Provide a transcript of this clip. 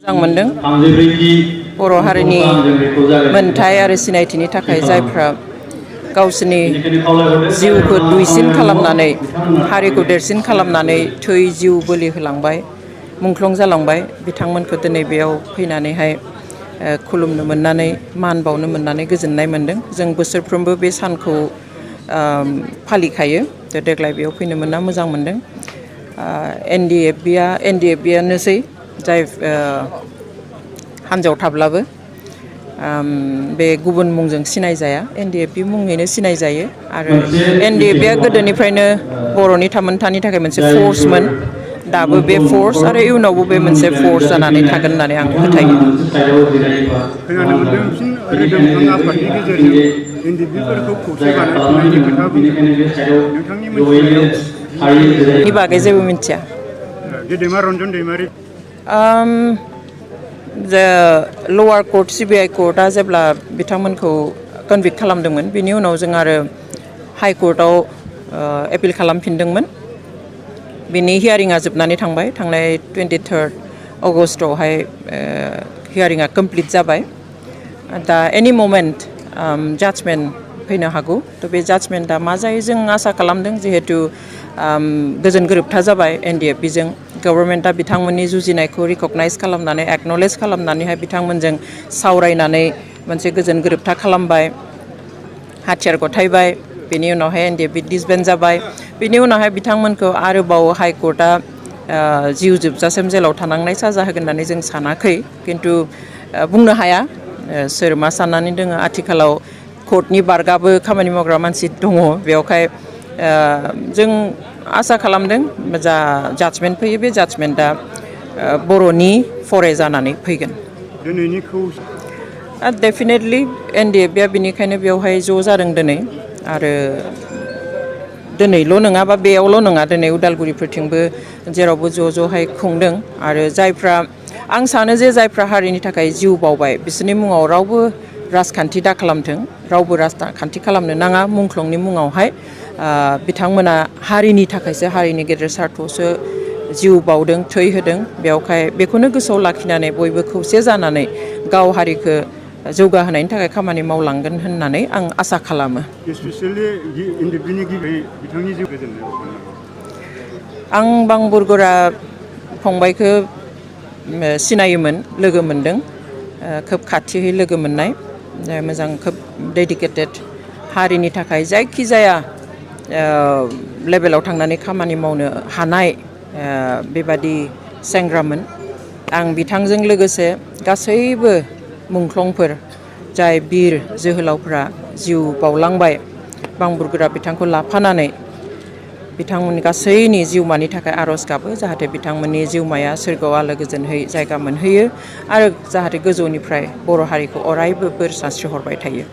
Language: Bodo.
मोजां मोनदों बर' हारिनि मोनथाय आरो सिनायथिनि थाखाय जायफ्रा गावसोरनि जिउखौ दुइसिन खालामनानै हारिखौ देरसिन खालामनानै थै जिउ बोलि होलांबाय मुंख्लं जालांबाय बिथांमोनखौ दिनै बेयाव फैनानैहाय खुलुमनो मोननानै मान बावनो मोननानै गोजोननाय मोनदों। जों बोसोरफ्रोमबो बे सानखौ फालिखायो देग्लाय बेयाव फैनो मोनना मोजां मोनदों। एनडिएफबियानोसै जाय हान्जायाव थाब्लाबो बे गुबुन मुंजों सिनायजाया एनडिएफबि मुङैनो सिनायजायो आरो एनडिएफबिया गोदोनिफ्रायनो बर'नि थामोनथानि थाखाय मोनसे फर्समोन। दाबो बे फर्स आरो इयुनावबो बे मोनसे फर्स जानानै थागोन होननानै आं फोथायो। खोनानो मोनदों फिन रोदोमखां आफादनि गेजेरजों एनडिएफबिफोरखौ खौसे बानायफिननायनि खोथा बुंदों। नोंथांनि मोनथिनायाव बागै जेबो मिथिया। गेदेमा रन्जन दैमारि लवार कर्ट सिबिआइ कर्टआ जेब्ला बिथांमोनखौ कनभिक्ट खालामदोंमोन बिनि उनाव जों आरो हाइ कर्टआव एपिल खालामफिनदोंमोन। बिनि हियारिंआ जोबनानै थांबाय थांनाय 23 अगस्टआवहाय हियारिंआ कमप्लिट जाबाय। दा एनि ममेन्ट जाजमेन्ट फैनो हागौ। थ' बे जाजमेन्टआ मा जायो जों आसा खालामदों जिहेतु गोजोन गोरोबथा जाबाय एनडिएफबिजों गभर्नमेन्टआ बिथांमोननि जुजिनायखौ रिकगनाइज खालामनानै एक्न'लेज खालामनानैहाय बिथांमोनजों सावरायनानै मोनसे गोजोन गोरोबथा खालामबाय हाथियार गथायबाय। बेनि उनावहाय एनडिएफबि डिसबेन्ड जाबाय। बेनि उनावहाय बिथांमोनखौ आरोबाव हाइ कर्टआ जिउ जोबजासिम जेलाव थानांनाय साजा होगोन होननानै जों सानाखै खिन्थु बुंनो हाया सोर मा साननानै दङ। आथिखालाव कर्टनि बारगाबो खामानि मावग्रा मानसि दङ बेवहाय जों आसा खालामदों जा जाजमेन्ट फैयो बे जाजमेन्टआ बर'नि फरे जानानै फैगोन। डेफिनेटलि एनडिएफबिया बेनिखायनो बेवहाय ज' जादों दिनै आरो दिनैल' नङा बा बेयावल' नङा दिनै उदालगुरिफोरथिंबो जेरावबो ज'-ज'हाय खुंदों आरो जायफ्रा आं सानो जे जायफ्रा हारिनि थाखाय जिउ बावबाय बिसोरनि मुङाव रावबो राजखान्थि दा खालामथों रावबो राजखान्थि खालामनो नाङा। मुंख्लंनि मुङावहाय बिथांमोना हारिनि थाखायसो हारिनि गेदेर सार्थआवसो जिउ बावदों थै होदों। बेवहाय बेखौनो गोसोआव लाखिनानै बयबो खौसे जानानै गाव हारिखौ जौगाहोनायनि थाखाय खामानि मावलांगोन होननानै आं आसा खालामो। आं बांबुरगोरा फंबायखौ सिनायोमोन लोगो मोनदों खोब खाथियै लोगो मोननाय मोजां खोब डेडिकेटेड हारिनि थाखाय जायखिजाया लेभेलाव थांनानै खामानि मावनो हानाय बेबादि सेंग्रामोन। आं बिथांजों लोगोसे गासैबो मुंख्लंफोर जाय बिर जोहोलावफ्रा जिउ बावलांबाय बांबुरगोरा बिथांखौ लाफानानै बिथांमोननि गासैनि जिउमानि थाखाय आर'ज गाबो जाहाथे बिथांमोननि जिउमाया सोरगोआव आलो गोजोनहै जायगा मोनहैयो आरो जाहाथे गोजौनिफ्राय बर' हारिखौ अरायबो बोर सारस्रि हरबाय थायो।